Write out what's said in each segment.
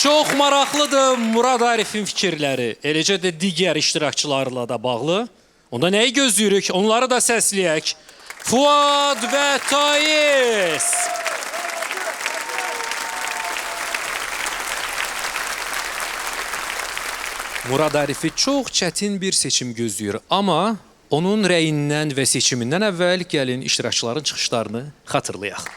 Çox maraqlıdır Murad Arifin fikirləri, eləcə də digər iştirakçılarla da bağlı. Onda nəyi gözləyirik? Onları da səsləyək. Fuad və Taiz. Murad Arifi çox çətin bir seçim gözləyir, amma onun rəyindən və seçimindən əvvəl gəlin iştirakçıların çıxışlarını xatırlayaq.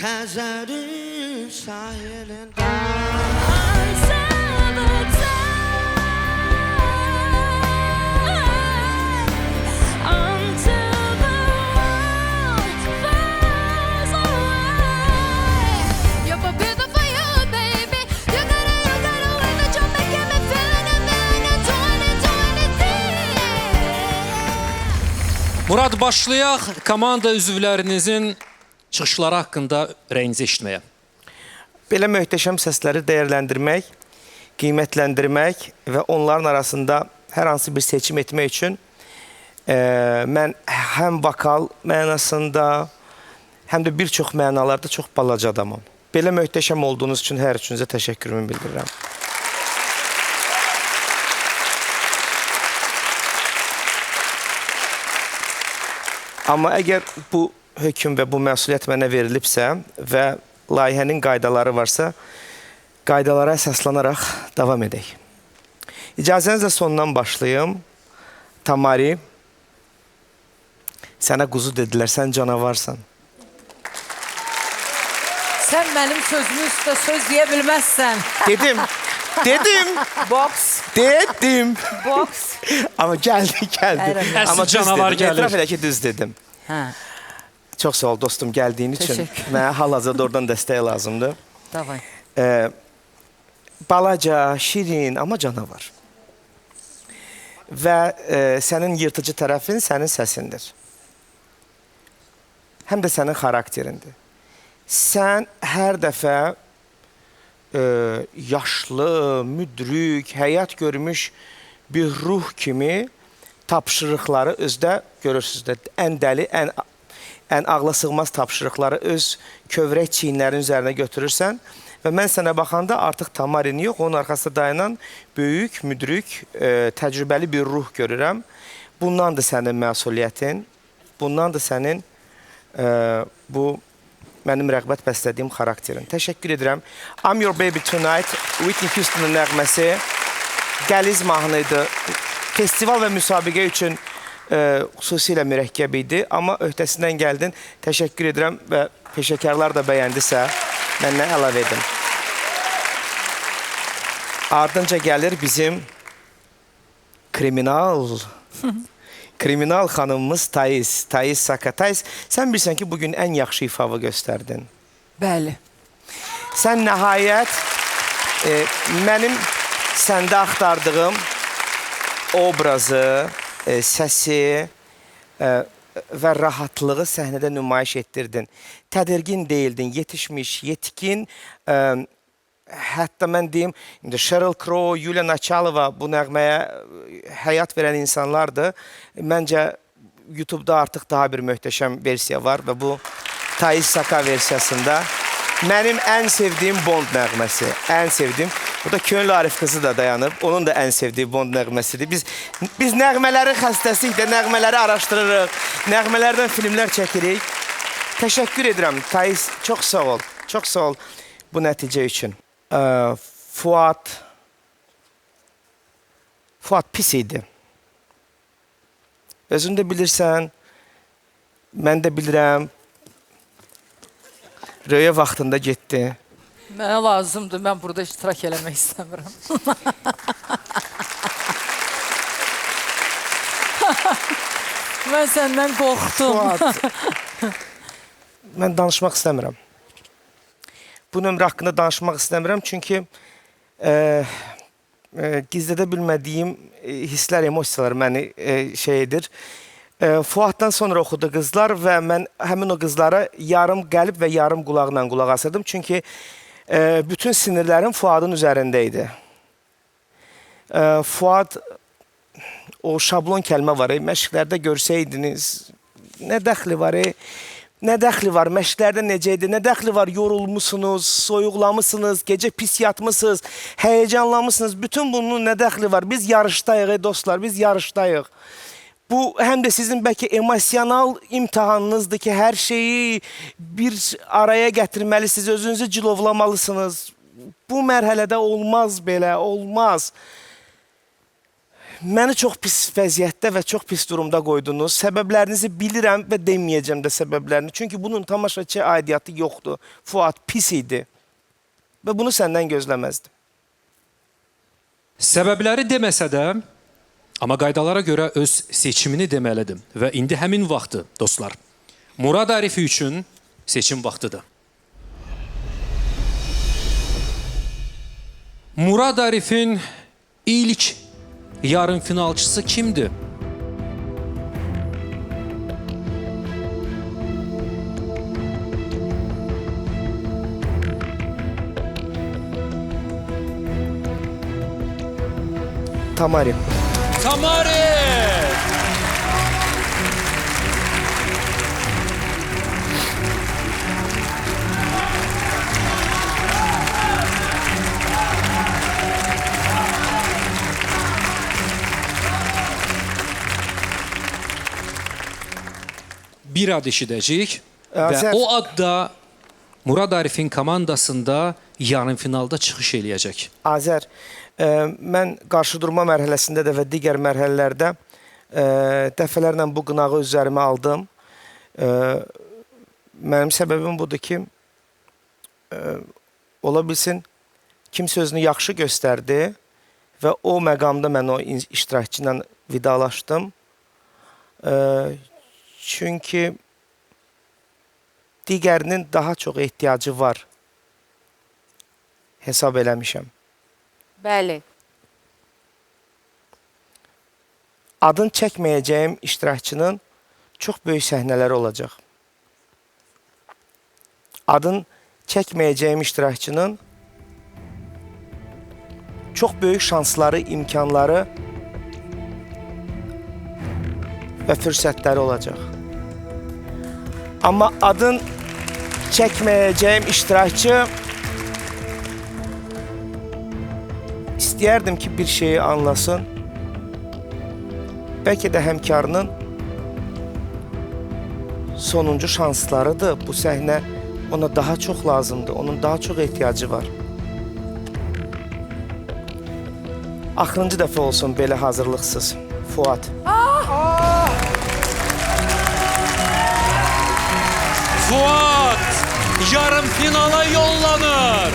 Xəzərin sahilində Murad, başlayaq komanda üzvlərinizin çıxışları haqqında rəyinizi eşitməyə. Belə möhtəşəm səsləri dəyərləndirmək, qiymətləndirmək və onların arasında hər hansı bir seçim etmək üçün mən həm vokal mənasında, həm də bir çox mənalarda çox balaca adamım. Belə möhtəşəm olduğunuz üçün hər üçünüzə təşəkkürümü bildirirəm. Amma əgər bu hökm və bu məsuliyyət mənə verilibsə və layihənin qaydaları varsa, qaydalara əsaslanaraq davam edək. İcazənizlə sondan başlayım. Tamari, sənə quzu dedilər, sən canavarsan. Sən mənim sözümün üstə söz deyə bilməzsən. Dedim. Boks. Dedim. Boks. Amma gəldi. Amma canavar gəlir. Etiraf elə ki, düz dedim. Hə, Çox sağ ol dostum gəldiyin üçün. Təşəkkür. Mənə hal-hazırda oradan dəstək lazımdır. davay. Balaca, şirin, amma canavar. Və sənin yırtıcı tərəfin sənin səsindir. Həm də sənin xarakterindir. Sən hər dəfə yaşlı, müdrik, həyat görmüş bir ruh kimi tapşırıqları özdə görürsünüz də ən dəli, ən ağla sığmaz tapşırıqları öz kövrək çiyinlərin üzərinə götürürsən və mən sənə baxanda artıq Tamarini yox, onun arxasında dayanan böyük, müdrik, təcrübəli bir ruh görürəm. Bundan da sənin məsuliyyətin, bundan da sənin bu mənim rəğbət bəslədiyim xarakterin. Təşəkkür edirəm. I'm Your Baby Tonight, Whitney Houston'un nəğməsi, qəliz mahnıydı. Festival və müsabiqə üçün xüsusilə mürəkkəb idi, amma öhdəsindən gəldin. Təşəkkür edirəm və peşəkarlar da bəyəndisə, məndən əlavə edin. Ardınca gəlir bizim kriminal xanımımız Taiz Saka. Taiz, sən bilirsən ki, bugün ən yaxşı ifavı göstərdin. Bəli. Sən nəhayət mənim səndə axtardığım obrazı, səsi və rahatlığı səhnədə nümayiş etdirdin. Tədirgin deyildin, yetişmiş, yetkin. Hətta mən deyim, Sheryl Crow, Yulia Nachalova bu nəğməyə həyat verən insanlardır. Məncə, YouTube-da artıq daha bir möhtəşəm versiya var və bu Taiz Saka versiyasında mənim ən sevdiyim Bond nəğməsi, ən sevdiyim. Burada Könül Arif qızı da dayanıb, onun da ən sevdiyi Bond nəğməsidir. Biz nəğmələri xəstəsiyik də, nəğmələri araşdırırıq, nəğmələrdən filmlər çəkirik. Təşəkkür edirəm, Taiz, çox sağ ol bu nəticə üçün. Fuad pis idi. Özün də bilirsən, mən də bilirəm, Röyə vaxtında getdi. Mənə lazımdır, mən burada iştirak eləmək istəmirəm. Mən səndən qorxdum. Fuad, mən danışmaq istəmirəm. Bu nömrə haqqında danışmaq istəmirəm, çünki gizlədə bilmədiyim hisslər, emosiyalar məni şey edir. Fuaddan sonra oxudu qızlar və mən həmin o qızlara yarım qəlb və yarım qulaqla qulaq asırdım. Çünki bütün sinirlərim Fuadın üzərində idi. Fuad o şablon kəlmə var. Məşqlərdə görsəydiniz, nə dəxli var? Nə dəxli var? Məşqlərdə necə idi? Nə dəxli var? Yorulmusunuz, soyuqlamısınız, gecə pis yatmısınız, həyəcanlanmısınız. Bütün bunun nə dəxli var? Biz yarışdayıq, dostlar, biz yarışdayıq. Bu həm də sizin bəlkə emosional imtahanınızdır ki, hər şeyi bir araya gətirməlisiniz, özünüzü cilovlamalısınız. Bu mərhələdə olmaz belə, olmaz. Məni çox pis vəziyyətdə və çox pis durumda qoydunuz. Səbəblərinizi bilirəm və deməyəcəm də səbəblərini. Çünki bunun tamaşaçıya aidiyyatı yoxdur. Fuad pis idi və bunu səndən gözləməzdim. Səbəbləri deməsə də, amma qaydalara görə öz seçimini deməlidir. Və indi həmin vaxtı, dostlar, Murad Arifi üçün seçim vaxtıdır. Murad Arifin ilk yarım finalçısı kimdir? Tamari. Tamari! Bir ad eşidəcəyik və o ad da Murad Arifin komandasında yarım finalda çıxış eləyəcək. Azər, mən qarşıdurma mərhələsində də və digər mərhələlərdə dəfələrlə bu qınağı üzərimə aldım. Mənim səbəbim budur ki, ola bilsin, kimsə özünü yaxşı göstərdi və o məqamda mən o iştirakçı ilə vidalaşdım. Çünki digərinin daha çox ehtiyacı var hesab eləmişəm. Bəli. Adın çəkməyəcəyim iştirakçının çox böyük səhnələri olacaq. Adın çəkməyəcəyim iştirakçının çox böyük şansları, imkanları və fürsətləri olacaq. Amma adın çəkməyəcəyim iştirakçı istəyərdim ki, bir şeyi anlasın. Bəlkə də həmkarının sonuncu şanslarıdır. Bu səhnə ona daha çox lazımdır. Onun daha çox ehtiyacı var. Axırıncı dəfə olsun belə hazırlıqsız. Fuad. Fuad yarım finala yollanır.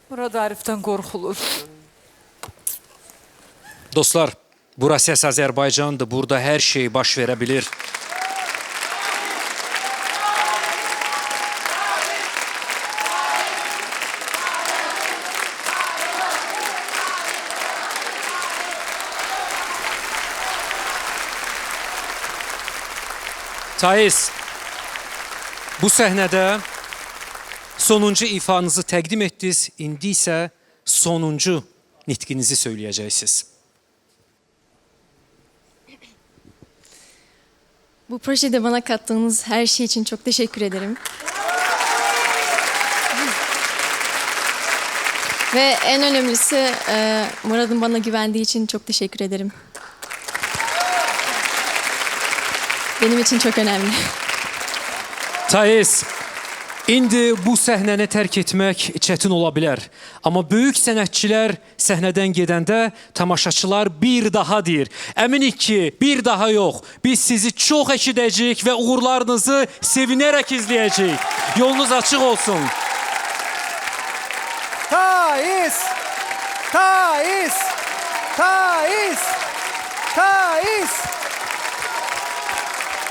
Murad Arif'dən qorxulur. Dostlar, burası Azərbaycandır. Burada hər şey baş verə bilir. Taiz, bu səhnədə sonuncu ifanızı təqdim etdiniz. İndi isə sonuncu nitqinizi söyləyəcəksiniz. Bu projede bana kattığınız her şey için çok teşekkür ederim. Ve en önemlisi Murat'ın bana güvendiği için çok teşekkür ederim. Benim için çok önemli. Taiz, indi bu səhnəni tərk etmək çətin ola bilər. Amma böyük sənətçilər səhnədən gedəndə tamaşaçılar bir daha deyir. Əminik ki, bir daha yox. Biz sizi çox eşidəcəyik və uğurlarınızı sevinərək izləyəcəyik. Yolunuz açıq olsun. Taiz! Taiz! Taiz! Taiz!